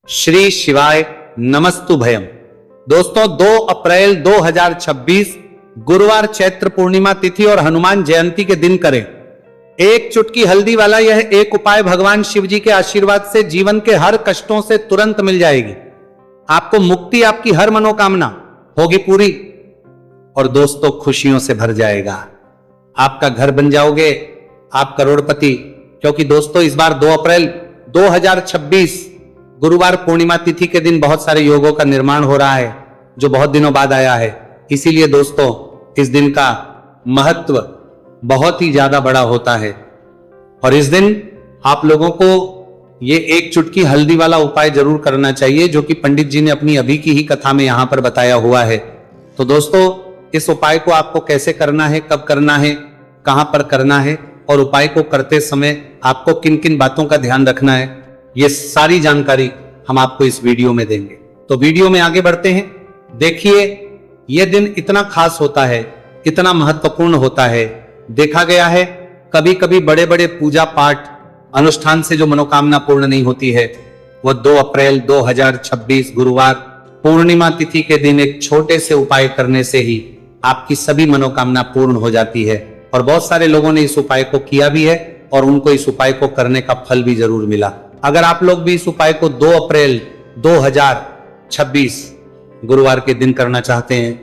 श्री शिवाय नमस्तु भयम। दोस्तों 2 अप्रैल 2026 गुरुवार चैत्र पूर्णिमा तिथि और हनुमान जयंती के दिन करें एक चुटकी हल्दी वाला यह एक उपाय भगवान शिव जी के आशीर्वाद से जीवन के हर कष्टों से तुरंत मिल जाएगी। आपको मुक्ति, आपकी हर मनोकामना होगी पूरी और दोस्तों खुशियों से भर जाएगा। आपका घर बन जाओगे, आप करोड़पति। क्योंकि दोस्तों इस बार 2 अप्रैल 2026 गुरुवार पूर्णिमा तिथि के दिन बहुत सारे योगों का निर्माण हो रहा है जो बहुत दिनों बाद आया है। इसीलिए दोस्तों इस दिन का महत्व बहुत ही ज्यादा बड़ा होता है और इस दिन आप लोगों को ये एक चुटकी हल्दी वाला उपाय जरूर करना चाहिए जो कि पंडित जी ने अपनी अभी की ही कथा में यहां पर बताया हुआ है। तो दोस्तों इस उपाय को आपको कैसे करना है, कब करना है, कहां पर करना है और उपाय को करते समय आपको किन किन बातों का ध्यान रखना है, ये सारी जानकारी हम आपको इस वीडियो में देंगे। तो वीडियो में आगे बढ़ते हैं। देखिए यह दिन इतना खास होता है, इतना महत्वपूर्ण होता है। देखा गया है कभी कभी बड़े बड़े पूजा पाठ अनुष्ठान से जो मनोकामना पूर्ण नहीं होती है वह 2 अप्रैल 2026 गुरुवार पूर्णिमा तिथि के दिन एक छोटे से उपाय करने से ही आपकी सभी मनोकामना पूर्ण हो जाती है। और बहुत सारे लोगों ने इस उपाय को किया भी है और उनको इस उपाय को करने का फल भी जरूर मिला। अगर आप लोग भी इस उपाय को 2 अप्रैल 2026 गुरुवार के दिन करना चाहते हैं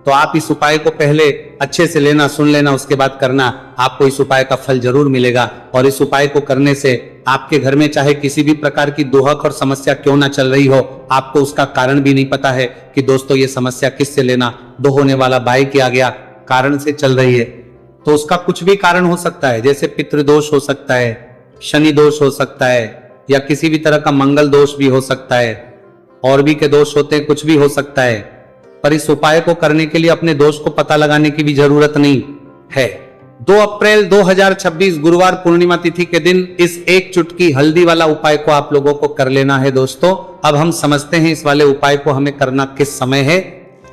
तो आप इस उपाय को पहले अच्छे से लेना, सुन लेना, उसके बाद करना। आपको इस उपाय का फल जरूर मिलेगा। और इस उपाय को करने से आपके घर में चाहे किसी भी प्रकार की दुहक और समस्या क्यों ना चल रही हो, आपको उसका कारण भी नहीं पता है कि दोस्तों ये समस्या किससे लेना, दो होने वाला भाई के आ गया कारण से चल रही है, तो उसका कुछ भी कारण हो सकता है। जैसे पितृदोष हो सकता है, शनि दोष हो सकता है, या किसी भी तरह का मंगल दोष भी हो सकता है, और भी के दोष होते हैं, कुछ भी हो सकता है। पर इस उपाय को करने के लिए अपने दोष को पता लगाने की भी जरूरत नहीं है। 2 अप्रैल 2026 गुरुवार पूर्णिमा तिथि के दिन इस एक चुटकी हल्दी वाला उपाय को आप लोगों को कर लेना है। दोस्तों अब हम समझते हैं इस वाले उपाय को हमें करना किस समय है।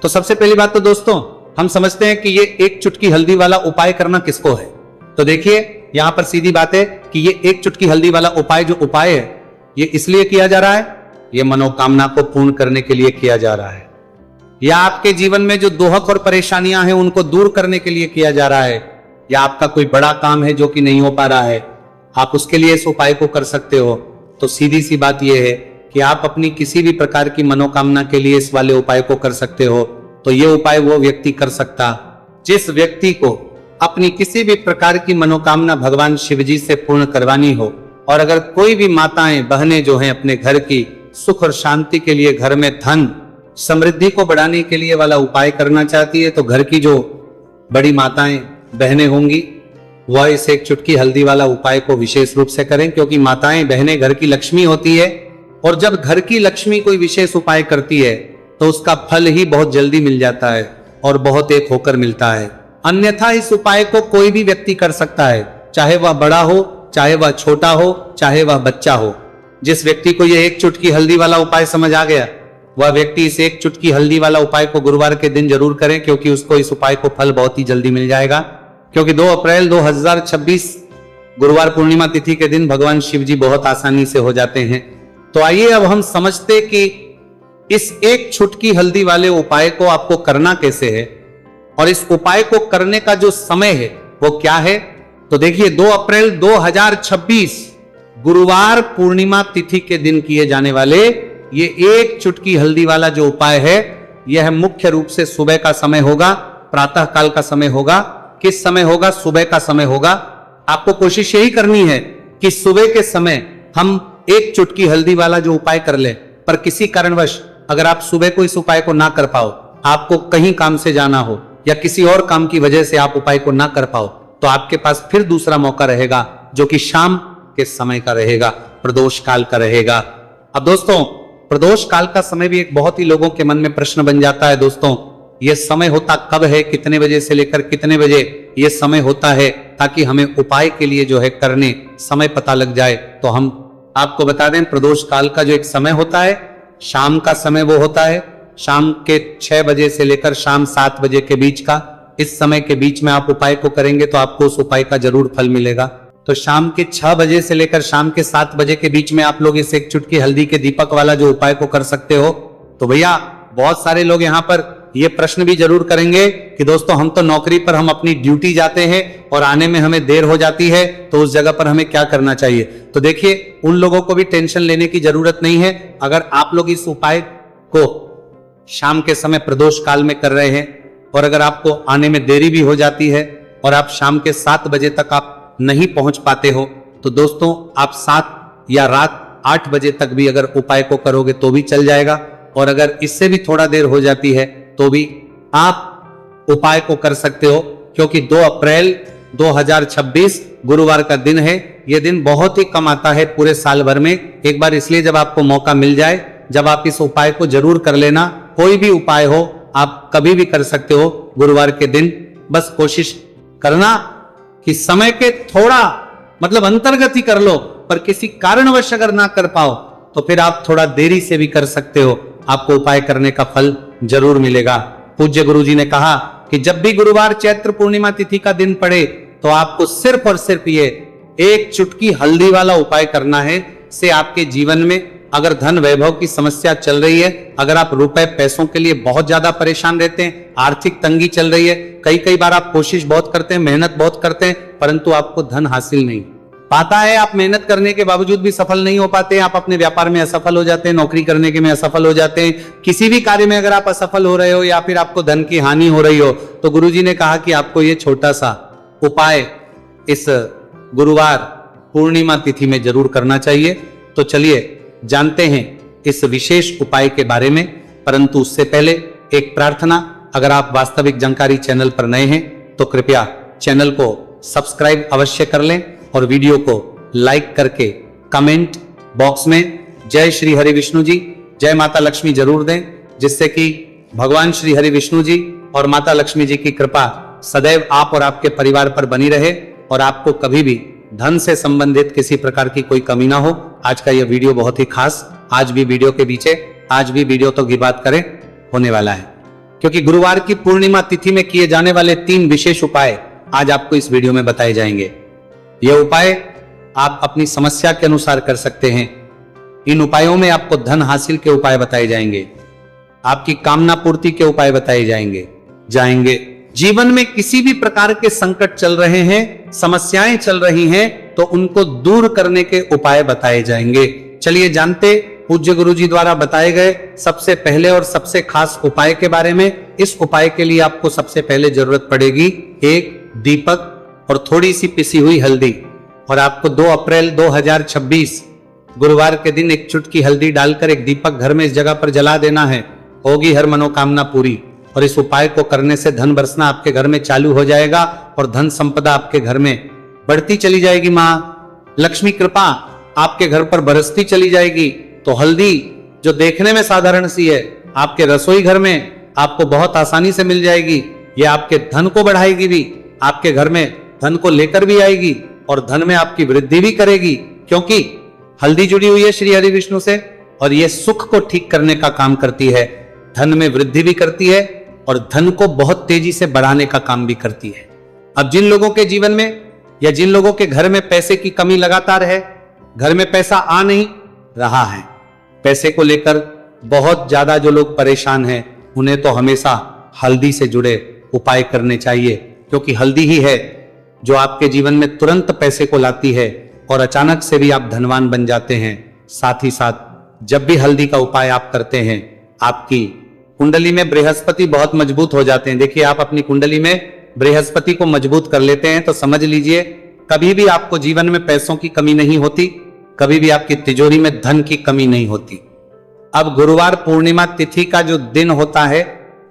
तो सबसे पहली बात तो दोस्तों हम समझते हैं कि ये एक चुटकी हल्दी वाला उपाय करना किसको है। तो देखिए यहां पर सीधी बात है कि ये एक चुटकी हल्दी वाला उपाय जो उपाय है ये इसलिए किया जा रहा है, ये मनोकामना को पूर्ण करने के लिए किया जा रहा है, या आपके जीवन में जो दुहक और परेशानियां हैं उनको दूर करने के लिए किया जा रहा है, या आपका कोई बड़ा काम है जो कि नहीं हो पा रहा है, आप उसके लिए इस उपाय को कर सकते हो। तो सीधी सी बात यह है कि आप अपनी किसी भी प्रकार की मनोकामना के लिए इस वाले उपाय को कर सकते हो। तो ये उपाय वो व्यक्ति कर सकता जिस व्यक्ति को अपनी किसी भी प्रकार की मनोकामना भगवान शिव जी से पूर्ण करवानी हो। और अगर कोई भी माताएं बहनें जो हैं अपने घर की सुख और शांति के लिए, घर में धन समृद्धि को बढ़ाने के लिए वाला उपाय करना चाहती है, तो घर की जो बड़ी माताएं बहनें होंगी वह इस एक चुटकी हल्दी वाला उपाय को विशेष रूप से करें। क्योंकि माताएं बहनें घर की लक्ष्मी होती है और जब घर की लक्ष्मी कोई विशेष उपाय करती है तो उसका फल ही बहुत जल्दी मिल जाता है और बहुत एक होकर मिलता है। अन्यथा इस उपाय को कोई भी व्यक्ति कर सकता है, चाहे वह बड़ा हो, चाहे वह छोटा हो, चाहे वह बच्चा हो। जिस व्यक्ति को यह एक चुटकी हल्दी वाला उपाय समझ आ गया वह व्यक्ति इस एक चुटकी हल्दी वाला उपाय को गुरुवार के दिन जरूर करें, क्योंकि उसको इस उपाय को फल बहुत ही जल्दी मिल जाएगा। क्योंकि 2 अप्रैल 2026 गुरुवार पूर्णिमा तिथि के दिन भगवान शिव जी बहुत आसानी से हो जाते हैं। तो आइए अब हम समझते कि इस एक चुटकी हल्दी वाले उपाय को आपको करना कैसे है और इस उपाय को करने का जो समय है वो क्या है। तो देखिए 2 अप्रैल 2026 गुरुवार पूर्णिमा तिथि के दिन किए जाने वाले ये एक चुटकी हल्दी वाला जो उपाय है यह मुख्य रूप से सुबह का समय होगा, प्रातः काल का समय होगा। किस समय होगा? सुबह का समय होगा। आपको कोशिश यही करनी है कि सुबह के समय हम एक चुटकी हल्दी वाला जो उपाय कर ले। पर किसी कारणवश अगर आप सुबह को इस उपाय को ना कर पाओ, आपको कहीं काम से जाना हो या किसी और काम की वजह से आप उपाय को ना कर पाओ, तो आपके पास फिर दूसरा मौका रहेगा जो कि शाम के समय का रहेगा, प्रदोष काल का रहेगा। अब दोस्तों प्रदोष काल का समय भी एक बहुत ही लोगों के मन में प्रश्न बन जाता है। दोस्तों यह समय होता कब है, कितने बजे से लेकर कितने बजे यह समय होता है, ताकि हमें उपाय के लिए जो है करने समय पता लग जाए। तो हम आपको बता दें प्रदोष काल का जो एक समय होता है, शाम का समय वो होता है शाम के 6 बजे से लेकर शाम 7 बजे के बीच का। इस समय के बीच में आप उपाय को करेंगे तो आपको उस उपाय का जरूर फल मिलेगा। तो शाम के 6 बजे से लेकर शाम के 7 बजे के बीच में आप लोग इस एक चुटकी हल्दी के दीपक वाला जो उपाय को कर सकते हो। तो भैया बहुत सारे लोग यहाँ पर ये प्रश्न भी जरूर करेंगे कि दोस्तों हम तो नौकरी पर, हम अपनी ड्यूटी जाते हैं और आने में हमें देर हो जाती है, तो उस जगह पर हमें क्या करना चाहिए। तो देखिए, उन लोगों को भी टेंशन लेने की जरूरत नहीं है। अगर आप लोग इस उपाय को शाम के समय प्रदोष काल में कर रहे हैं और अगर आपको आने में देरी भी हो जाती है और आप शाम के 7 बजे तक आप नहीं पहुंच पाते हो, तो दोस्तों आप 7 या रात 8 बजे तक भी अगर उपाय को करोगे तो भी चल जाएगा। और अगर इससे भी थोड़ा देर हो जाती है तो भी आप उपाय को कर सकते हो, क्योंकि 2 अप्रैल 2026 गुरुवार का दिन है। यह दिन बहुत ही कम आता है पूरे साल भर में, एक बार इसलिए जब आपको मौका मिल जाए, जब आप इस उपाय को जरूर कर लेना। कोई भी उपाय हो आप कभी भी कर सकते हो गुरुवार के दिन। बस कोशिश करना कि समय के थोड़ा मतलब अंतर्गत ही कर लो, पर किसी कारणवश अगर ना कर पाओ तो फिर आप थोड़ा देरी से भी कर सकते हो, आपको उपाय करने का फल जरूर मिलेगा। पूज्य गुरुजी ने कहा कि जब भी गुरुवार चैत्र पूर्णिमा तिथि का दिन पड़े तो आपको सिर्फ और सिर्फ ये एक चुटकी हल्दी वाला उपाय करना है। से आपके जीवन में अगर धन वैभव की समस्या चल रही है, अगर आप रुपए पैसों के लिए बहुत ज्यादा परेशान रहते हैं, आर्थिक तंगी चल रही है, कई बार आप कोशिश बहुत करते हैं, मेहनत बहुत करते हैं, परंतु आपको धन हासिल नहीं पाता है, आप मेहनत करने के बावजूद भी सफल नहीं हो पाते, आप अपने व्यापार में असफल हो जाते हैं, नौकरी करने के में असफल हो जाते हैं, किसी भी कार्य में अगर आप असफल हो रहे हो या फिर आपको धन की हानि हो रही हो, तो गुरुजी ने कहा कि आपको ये छोटा सा उपाय इस गुरुवार पूर्णिमा तिथि में जरूर करना चाहिए। तो चलिए जानते हैं इस विशेष उपाय के बारे में, परंतु उससे पहले एक प्रार्थना। अगर आप वास्तविक जानकारी चैनल पर नए हैं तो कृपया चैनल को सब्सक्राइब अवश्य कर लें और वीडियो को लाइक करके कमेंट बॉक्स में जय श्री हरि विष्णु जी, जय माता लक्ष्मी जरूर दें, जिससे कि भगवान श्री हरि विष्णु जी और माता लक्ष्मी जी की कृपा सदैव आप और आपके परिवार पर बनी रहे और आपको कभी भी धन से संबंधित किसी प्रकार की कोई कमी ना हो। आज का यह वीडियो बहुत ही खास, आज भी वीडियो के पीछे आज भी वीडियो तो की बात करें होने वाला है, क्योंकि गुरुवार की पूर्णिमा तिथि में किए जाने वाले 3 विशेष उपाय आज आपको इस वीडियो में बताए जाएंगे। यह उपाय आप अपनी समस्या के अनुसार कर सकते हैं। इन उपायों में आपको धन हासिल के उपाय बताए जाएंगे, आपकी कामना पूर्ति के उपाय बताए जाएंगे। जीवन में किसी भी प्रकार के संकट चल रहे हैं, समस्याएं चल रही हैं, तो उनको दूर करने के उपाय बताए जाएंगे। चलिए जानते पूज्य गुरुजी द्वारा बताए गए सबसे पहले और सबसे खास उपाय के बारे में। इस उपाय के लिए आपको सबसे पहले जरूरत पड़ेगी एक दीपक और थोड़ी सी पिसी हुई हल्दी, और आपको 2 अप्रैल 2026 गुरुवार के दिन एक चुटकी हल्दी डालकर एक दीपक घर में इस जगह पर जला देना है। होगी हर मनोकामना पूरी। और इस उपाय को करने से धन बरसना आपके घर में चालू हो जाएगा और धन संपदा आपके घर में बढ़ती चली जाएगी। मां लक्ष्मी कृपा आपके घर पर बरसती चली जाएगी। तो हल्दी जो देखने में साधारण सी है, आपके रसोई घर में आपको बहुत आसानी से मिल जाएगी। यह आपके धन को बढ़ाएगी भी, आपके घर में धन को लेकर भी आएगी और धन में आपकी वृद्धि भी करेगी, क्योंकि हल्दी जुड़ी हुई है श्री हरि विष्णु से और यह सुख को ठीक करने का काम करती है, धन में वृद्धि भी करती है और धन को बहुत तेजी से बढ़ाने का काम भी करती है। अब जिन लोगों के जीवन में या जिन लोगों के घर में पैसे की कमी लगातार है, घर में पैसा आ नहीं रहा है, पैसे को लेकर बहुत ज्यादा जो लोग परेशान हैं, उन्हें तो हमेशा हल्दी से जुड़े उपाय करने चाहिए, क्योंकि हल्दी ही है जो आपके जीवन में तुरंत पैसे को लाती है और अचानक से भी आप धनवान बन जाते हैं। साथ ही साथ जब भी हल्दी का उपाय आप करते हैं, आपकी कुंडली में बृहस्पति बहुत मजबूत हो जाते हैं। देखिए, आप अपनी कुंडली में बृहस्पति को मजबूत कर लेते हैं तो समझ लीजिए कभी भी आपको जीवन में पैसों की कमी नहीं होती, कभी भी आपकी तिजोरी में धन की कमी नहीं होती। अब गुरुवार पूर्णिमा तिथि का जो दिन होता है,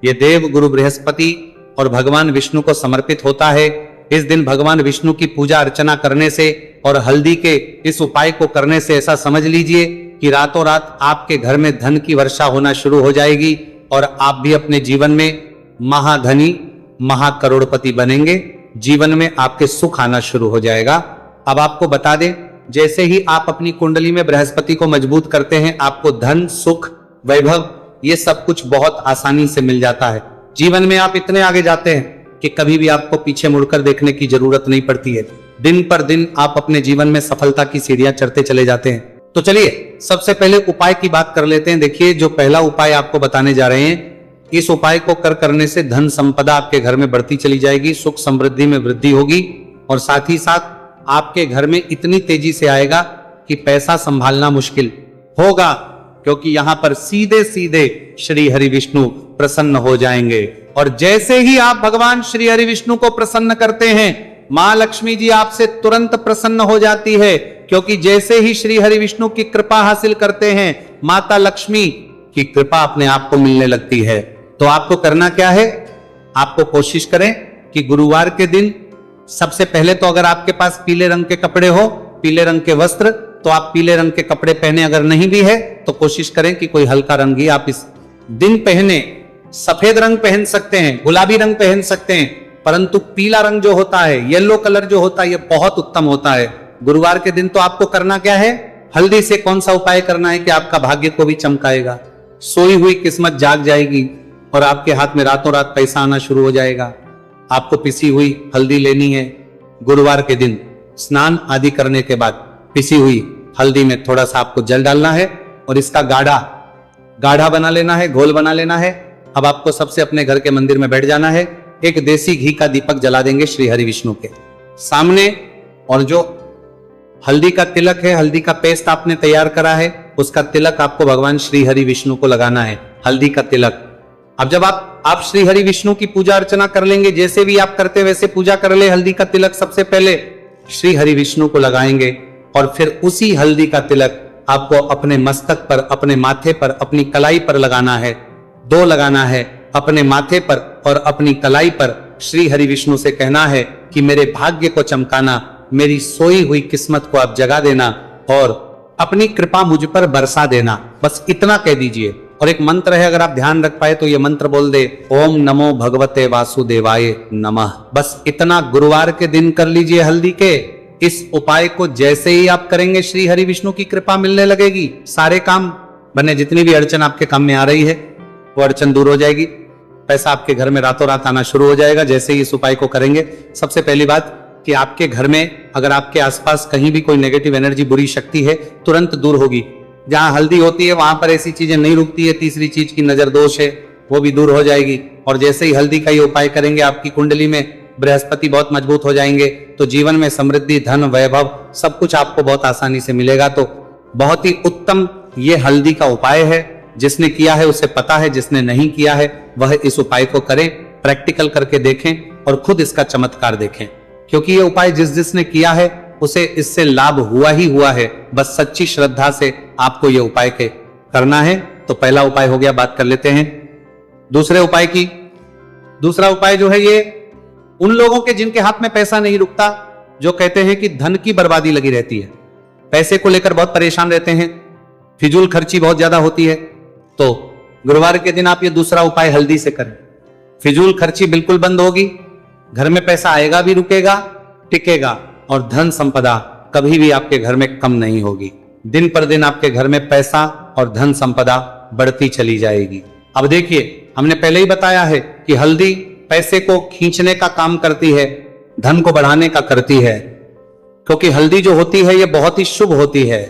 यह देव गुरु बृहस्पति और भगवान विष्णु को समर्पित होता है। इस दिन भगवान विष्णु की पूजा अर्चना करने से और हल्दी के इस उपाय को करने से ऐसा समझ लीजिए कि रातों रात आपके घर में धन की वर्षा होना शुरू हो जाएगी और आप भी अपने जीवन में महाधनी महाकरोड़पति बनेंगे। जीवन में आपके सुख आना शुरू हो जाएगा। अब आपको बता दें, जैसे ही आप अपनी कुंडली में बृहस्पति को मजबूत करते हैं, आपको धन सुख वैभव ये सब कुछ बहुत आसानी से मिल जाता है। जीवन में आप इतने आगे जाते हैं कि कभी भी आपको पीछे मुड़कर देखने की जरूरत नहीं पड़ती है। दिन पर दिन आप अपने जीवन में सफलता की सीढ़ियां चढ़ते चले जाते हैं। तो चलिए सबसे पहले उपाय की बात कर लेते हैं। देखिए, जो पहला उपाय आपको बताने जा रहे हैं, इस उपाय को करने से धन संपदा आपके घर में बढ़ती चली जाएगी, सुख समृद्धि में वृद्धि होगी और साथ ही साथ आपके घर में इतनी तेजी से आएगा कि पैसा संभालना मुश्किल होगा, क्योंकि यहां पर सीधे सीधे श्री हरि विष्णु प्रसन्न हो जाएंगे। और जैसे ही आप भगवान श्री हरि विष्णु को प्रसन्न करते हैं, मां लक्ष्मी जी आपसे तुरंत प्रसन्न हो जाती है, क्योंकि जैसे ही श्री हरि विष्णु की कृपा हासिल करते हैं, माता लक्ष्मी की कृपा अपने आप को मिलने लगती है। तो आपको करना क्या है, आपको कोशिश करें कि गुरुवार के दिन सबसे पहले तो अगर आपके पास पीले रंग के कपड़े हो, पीले रंग के वस्त्र, तो आप पीले रंग के कपड़े पहने। अगर नहीं भी है तो कोशिश करें कि कोई हल्का रंग ही आप इस दिन पहने। सफेद रंग पहन सकते हैं, गुलाबी रंग पहन सकते हैं, परंतु पीला रंग जो होता है, येलो कलर जो होता है, ये बहुत उत्तम होता है। गुरुवार के दिन तो आपको करना क्या है, हल्दी से कौन सा उपाय करना है कि आपका भाग्य को भी चमकाएगा, सोई हुई किस्मत जाग जाएगी और आपके हाथ में रातों रात पैसा आना शुरू हो जाएगा। आपको पिसी हुई हल्दी लेनी है। गुरुवार के दिन स्नान आदि करने के बाद पिसी हुई हल्दी में थोड़ा सा आपको जल डालना है और इसका गाढ़ा बना लेना है, घोल बना लेना है। अब आपको सबसे अपने घर के मंदिर में बैठ जाना है, एक देसी घी का दीपक जला देंगे श्री हरि विष्णु के सामने, और जो हल्दी का तिलक है, हल्दी का पेस्ट आपने तैयार करा है, उसका तिलक आपको भगवान श्री हरि विष्णु को लगाना है, हल्दी का तिलक। अब जब आप श्री हरि विष्णु की पूजा अर्चना कर लेंगे, जैसे भी आप करते वैसे पूजा कर ले। हल्दी का तिलक सबसे पहले श्री हरि विष्णु को लगाएंगे और फिर उसी हल्दी का तिलक आपको अपने मस्तक पर, अपने माथे पर, अपनी कलाई पर लगाना है। 2 लगाना है, अपने माथे पर और अपनी कलाई पर। श्री हरि विष्णु से कहना है कि मेरे भाग्य को चमकाना, मेरी सोई हुई किस्मत को आप जगा देना और अपनी कृपा मुझ पर बरसा देना। बस इतना कह दीजिए। और एक मंत्र है, अगर आप ध्यान रख पाए तो ये मंत्र बोल दे, ओम नमो भगवते वासुदेवाय नमः। बस इतना गुरुवार के दिन कर लीजिए हल्दी के इस उपाय को। जैसे ही आप करेंगे, श्री हरि विष्णु की कृपा मिलने लगेगी, सारे काम बने। जितनी भी अड़चन आपके काम में आ रही है वो अड़चन दूर हो जाएगी, पैसा आपके घर में रातों रात आना शुरू हो जाएगा जैसे ही इस उपाय को करेंगे। सबसे पहली बात कि आपके घर में अगर आपके आसपास कहीं भी कोई नेगेटिव एनर्जी, बुरी शक्ति है, तुरंत दूर होगी। जहां हल्दी होती है वहां पर ऐसी चीजें नहीं रुकती है। तीसरी चीज की नजर दोष है, वो भी दूर हो जाएगी। और जैसे ही हल्दी का ये उपाय करेंगे, आपकी कुंडली में बृहस्पति बहुत मजबूत हो जाएंगे, तो जीवन में समृद्धि, धन, वैभव सब कुछ आपको बहुत आसानी से मिलेगा। तो बहुत ही उत्तम ये हल्दी का उपाय है। जिसने किया है उसे पता है, जिसने नहीं किया है वह इस उपाय को करें, प्रैक्टिकल करके देखें और खुद इसका चमत्कार देखें, क्योंकि ये उपाय जिसने किया है उसे इससे लाभ हुआ ही हुआ है। बस सच्ची श्रद्धा से आपको ये उपाय के करना है। तो पहला उपाय हो गया, बात कर लेते हैं दूसरे उपाय की। दूसरा उपाय जो है ये उन लोगों के जिनके हाथ में पैसा नहीं रुकता, जो कहते हैं कि धन की बर्बादी लगी रहती है, पैसे को लेकर बहुत परेशान रहते हैं, फिजूल खर्ची बहुत ज्यादा होती है। तो गुरुवार के दिन आप ये दूसरा उपाय हल्दी से करें, फिजूल खर्ची बिल्कुल बंद होगी, घर में पैसा आएगा भी, रुकेगा, टिकेगा और धन संपदा कभी भी आपके घर में कम नहीं होगी। दिन पर दिन आपके घर में पैसा और धन संपदा बढ़ती चली जाएगी। अब देखिए, हमने पहले ही बताया है कि हल्दी पैसे को खींचने का काम करती है, धन को बढ़ाने का करती है, क्योंकि हल्दी जो होती है ये बहुत ही शुभ होती है।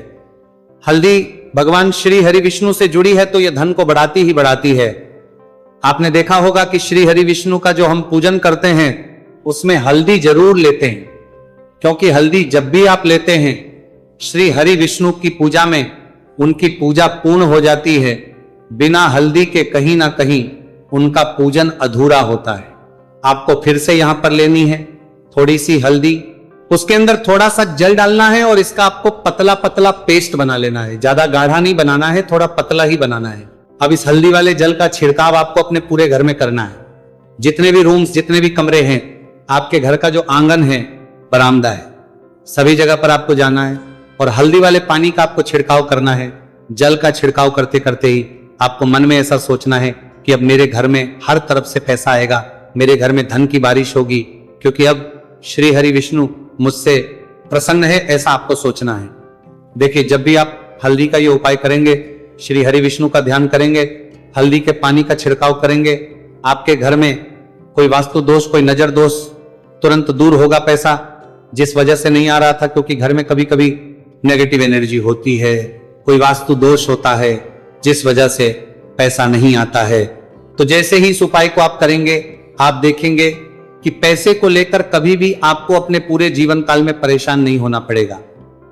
हल्दी भगवान श्री हरि विष्णु से जुड़ी है तो ये धन को बढ़ाती ही बढ़ाती है। आपने देखा होगा कि श्री हरि विष्णु का जो हम पूजन करते हैं उसमें हल्दी जरूर लेते हैं, क्योंकि हल्दी जब भी आप लेते हैं श्री हरि विष्णु की पूजा में उनकी पूजा पूर्ण हो जाती है। बिना हल्दी के कहीं ना कहीं उनका पूजन अधूरा होता है। आपको फिर से यहां पर लेनी है थोड़ी सी हल्दी, उसके अंदर थोड़ा सा जल डालना है और इसका आपको पतला पतला पेस्ट बना लेना है। ज्यादा गाढ़ा नहीं बनाना है, थोड़ा पतला ही बनाना है। अब इस हल्दी वाले जल का छिड़काव आपको अपने पूरे घर में करना है। जितने भी रूम्स, जितने भी कमरे हैं, आपके घर का जो आंगन है, बरामदा है, सभी जगह पर आपको जाना है और हल्दी वाले पानी का आपको छिड़काव करना है। जल का छिड़काव करते करते ही आपको मन में ऐसा सोचना है कि अब मेरे घर में हर तरफ से पैसा आएगा, मेरे घर में धन की बारिश होगी, क्योंकि अब श्री हरि विष्णु मुझसे प्रसन्न है, ऐसा आपको सोचना है। देखिए, जब भी आप हल्दी का ये उपाय करेंगे, श्री हरि विष्णु का ध्यान करेंगे, हल्दी के पानी का छिड़काव करेंगे, आपके घर में कोई वास्तु दोष, कोई नजर दोष तुरंत दूर होगा। पैसा जिस वजह से नहीं आ रहा था, क्योंकि घर में कभी कभी नेगेटिव एनर्जी होती है, कोई वास्तु दोष होता है, जिस वजह से पैसा नहीं आता है। तो जैसे ही इस उपाय को आप करेंगे, आप देखेंगे कि पैसे को लेकर कभी भी आपको अपने पूरे जीवन काल में परेशान नहीं होना पड़ेगा।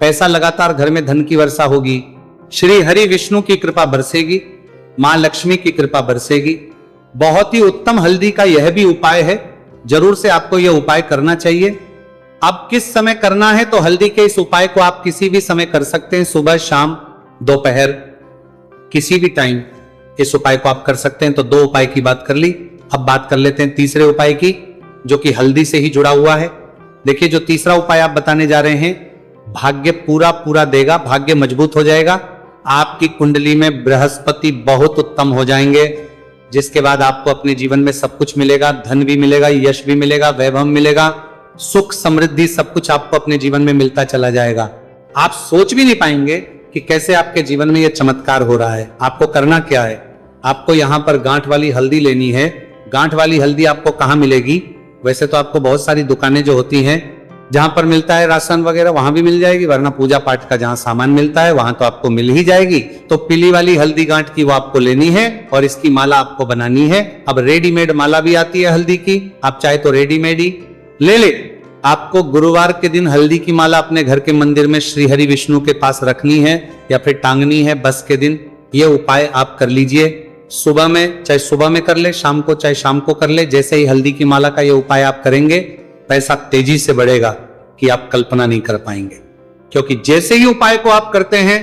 पैसा लगातार घर में धन की वर्षा होगी, श्री हरि विष्णु की कृपा बरसेगी, मां लक्ष्मी की कृपा बरसेगी। बहुत ही उत्तम हल्दी का यह भी उपाय है, जरूर से आपको यह उपाय करना चाहिए। अब किस समय करना है, तो हल्दी के इस उपाय को आप किसी भी समय कर सकते हैं, सुबह, शाम, दोपहर, किसी भी टाइम इस उपाय को आप कर सकते हैं। तो 2 उपाय की बात कर ली, अब बात कर लेते हैं तीसरे उपाय की, जो कि हल्दी से ही जुड़ा हुआ है। देखिए, जो तीसरा उपाय आप बताने जा रहे हैं, भाग्य पूरा देगा, भाग्य मजबूत हो जाएगा, आपकी कुंडली में बृहस्पति बहुत उत्तम हो जाएंगे, जिसके बाद आपको अपने जीवन में सब कुछ मिलेगा, धन भी मिलेगा, यश भी मिलेगा, वैभव मिलेगा, सुख समृद्धि सब कुछ आपको अपने जीवन में मिलता चला जाएगा। आप सोच भी नहीं पाएंगे कि कैसे आपके जीवन में यह चमत्कार हो रहा है। आपको करना क्या है, आपको यहां पर गांठ वाली हल्दी लेनी है। गांठ वाली हल्दी आपको कहां मिलेगी? वैसे तो आपको बहुत सारी दुकानें जो होती हैं, जहां पर मिलता है राशन वगैरह, वहां भी मिल जाएगी, वरना पूजा पाठ का जहां सामान मिलता है वहां तो आपको मिल ही जाएगी। तो पीली वाली हल्दी गांठ की वो आपको लेनी है और इसकी माला आपको बनानी है। अब रेडीमेड माला भी आती है हल्दी की, आप चाहे तो रेडीमेड ही ले ले। आपको गुरुवार के दिन हल्दी की माला अपने घर के मंदिर में श्री हरि विष्णु के पास रखनी है या फिर टांगनी है बस के दिन। ये उपाय आप कर लीजिए, सुबह में चाहे सुबह में कर ले, शाम को चाहे शाम को कर ले। जैसे ही हल्दी की माला का ये उपाय आप करेंगे, पैसा तेजी से बढ़ेगा कि आप कल्पना नहीं कर पाएंगे। क्योंकि जैसे ही उपाय को आप करते हैं,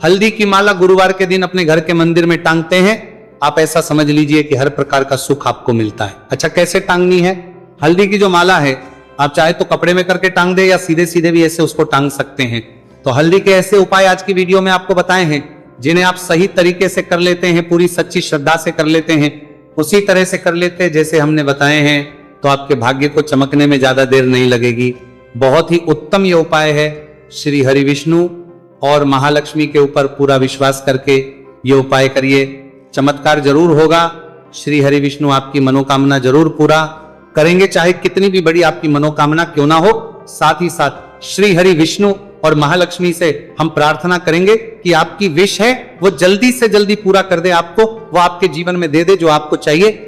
हल्दी की माला गुरुवार के दिन अपने घर के मंदिर में टांगते हैं, आप ऐसा समझ लीजिए कि हर प्रकार का सुख आपको मिलता है। अच्छा, कैसे टांगनी है? हल्दी की जो माला है, आप चाहे तो कपड़े में करके टांग दे या सीधे सीधे भी ऐसे उसको टांग सकते हैं। तो हल्दी के ऐसे उपाय आज की वीडियो में आपको बताए हैं, जिन्हें आप सही तरीके से कर लेते हैं, पूरी सच्ची श्रद्धा से कर लेते हैं, उसी तरह से कर लेते हैं जैसे हमने बताए हैं, तो आपके भाग्य को चमकने में ज्यादा देर नहीं लगेगी। बहुत ही उत्तम ये उपाय है। श्री हरि विष्णु और महालक्ष्मी के ऊपर पूरा विश्वास करके ये उपाय करिए, चमत्कार जरूर होगा। श्री हरि विष्णु आपकी मनोकामना जरूर पूरा करेंगे, चाहे कितनी भी बड़ी आपकी मनोकामना क्यों ना हो। साथ ही साथ श्री हरि विष्णु और महालक्ष्मी से हम प्रार्थना करेंगे कि आपकी विश है वो जल्दी से जल्दी पूरा कर दे, आपको वो आपके जीवन में दे दे जो आपको चाहिए।